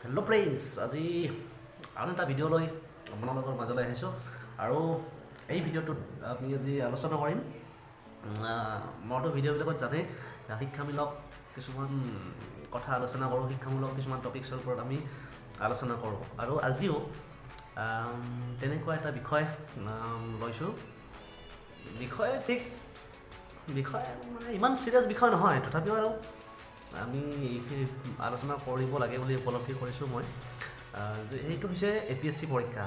Hello' friends, আজি আন এটা ভিডিঅ' লৈ আপোনালোকৰ মাজলৈ আহিছোঁ আৰু এই ভিডিঅ'টোত আমি আজি আলোচনা কৰিম। মইতো ভিডিঅ'বিলাকত জানেই শিক্ষামূলক কিছুমান কথা আলোচনা কৰোঁ, শিক্ষামূলক কিছুমান টপিক্সৰ ওপৰত আমি আলোচনা কৰোঁ আৰু আজিও তেনেকুৱা এটা বিষয় লৈছোঁ। বিষয় মানে ইমান চিৰিয়াছ বিষয় নহয়, তথাপিও আৰু আমি আলোচনা কৰিব লাগে বুলি উপলব্ধি কৰিছোঁ মই। যে সেইটো হৈছে APSC পৰীক্ষা।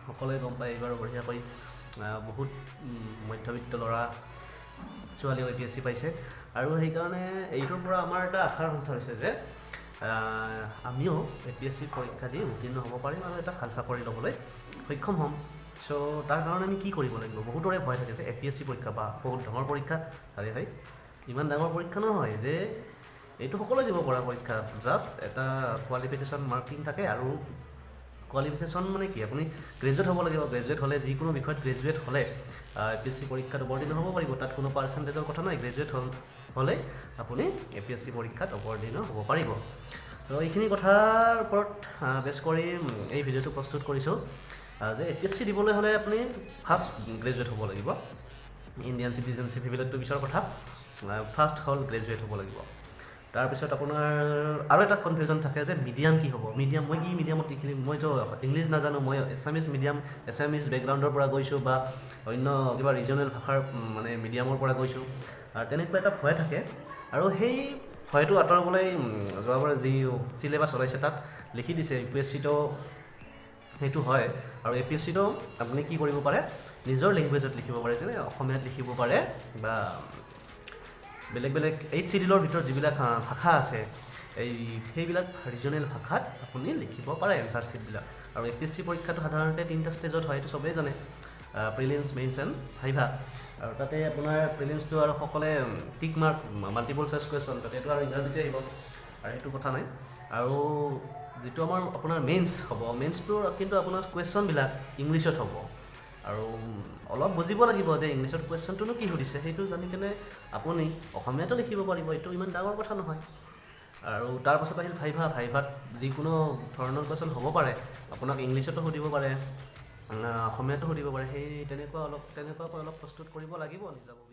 সকলোৱে গম পায় এইবাৰ বঢ়িয়াকৈ বহুত মধ্যবিত্ত ল'ৰা ছোৱালীও APSC পাইছে আৰু সেইকাৰণে এইটোৰ পৰা আমাৰ এটা আশাৰ সঞ্চাৰ হৈছে যে আমিও APSC পৰীক্ষা দি উত্তীৰ্ণ হ'ব পাৰিম আৰু এটা ভাল চাকৰি ল'বলৈ সক্ষম হ'ম। চ' তাৰ কাৰণে আমি কি কৰিব লাগিব? বহুতৰে ভয় থাকে যে APSC পৰীক্ষা বা বহুত ডাঙৰ পৰীক্ষা। আৰে ভাই, ইমান ডাঙৰ পৰীক্ষা নহয় যে এইটো সকলোৱে দিব পৰা পৰীক্ষা। জাষ্ট এটা কোৱালিফিকেশ্যন মাৰ্কিং থাকে আৰু কোৱালিফিকেশ্যন মানে কি, আপুনি গ্ৰেজুৱেট হ'ব লাগিব। গ্ৰেজুৱেট হ'লে, যিকোনো বিষয়ত গ্ৰেজুৱেট হ'লে APSC পৰীক্ষাত অৱতীৰ্ণ হ'ব পাৰিব। তাত কোনো পাৰ্চেণ্টেজৰ কথা নাই। গ্ৰেজুৱেট হ'লে আপুনি APSC পৰীক্ষাত অৱতীৰ্ণ হ'ব পাৰিব। তো এইখিনি কথাৰ ওপৰত বেছ কৰি এই ভিডিঅ'টো প্ৰস্তুত কৰিছোঁ যে APSC দিবলৈ হ'লে আপুনি ফাৰ্ষ্ট গ্ৰেজুৱেট হ'ব লাগিব। ইণ্ডিয়ান চিটিজেনশ্বিপ সেইবিলাকতো পিছৰ কথা। ফাৰ্ষ্ট হ'ল গ্ৰেজুৱেট হ'ব লাগিব। তাৰপিছত আপোনাৰ আৰু এটা কনফিউজন থাকে যে মিডিয়াম কি হ'ব। মই কি মিডিয়ামত লিখিম? মইতো ইংলিছ নাজানো, মই এছামিছ বেকগ্ৰাউণ্ডৰ পৰা গৈছোঁ বা অন্য কিবা ৰিজনেল ভাষাৰ মানে মিডিয়ামৰ পৰা গৈছোঁ। তেনেকুৱা এটা ভয় থাকে আৰু সেই ভয়টো আঁতৰাবলৈ যোৱাবাৰ যি চিলেবাছ ওলাইছে তাত লিখি দিছে UPSCটো সেইটো হয়। আৰু APSCটো আপুনি কি কৰিব পাৰে, নিজৰ লেংগুৱেজত লিখিব পাৰে, যেনে অসমীয়াত লিখিব পাৰে বা বেলেগ 8 চিডিউলৰ ভিতৰত যিবিলাক ভাষা আছে সেইবিলাক ৰিজনেল ভাষাত আপুনি লিখিব পাৰে এনচাৰ শ্বীটবিলাক। আৰু APSC পৰীক্ষাটো সাধাৰণতে 3টা ষ্টেজত হয়, এইটো চবেই জানে, প্ৰিলিমছ, মেইনছ এণ্ড ভাইভা। আৰু তাতে আপোনাৰ প্ৰিলিমছটো আৰু সকলোৱে টিক মাৰ্ক মাল্টিপল চইচ কুৱেশ্যন, তাতে এইটো আৰু ইংৰাজীতে আহিব আৰু সেইটো কথা নাই। আৰু যিটো আপোনাৰ মেইনছ হ'ব, মেইনছটো কিন্তু আপোনাৰ কুৱেশ্যনবিলাক ইংলিছত হ'ব আৰু অলপ বুজিব লাগিব যে ইংলিছত কুৱেশ্যনটোনো কি সুধিছে। সেইটো জানি কেনে আপুনি অসমীয়াতো লিখিব পাৰিব, এইটো ইমান ডাঙৰ কথা নহয়। আৰু তাৰপাছত আহিল ভাইভাত যিকোনো ধৰণৰ কুৱেশ্যন হ'ব পাৰে, আপোনাক ইংলিছতো সুধিব পাৰে, অসমীয়াতো সুধিব পাৰে। তেনেকুৱাকৈ অলপ প্ৰস্তুত কৰিব লাগিব নিজাববীয়াকৈ।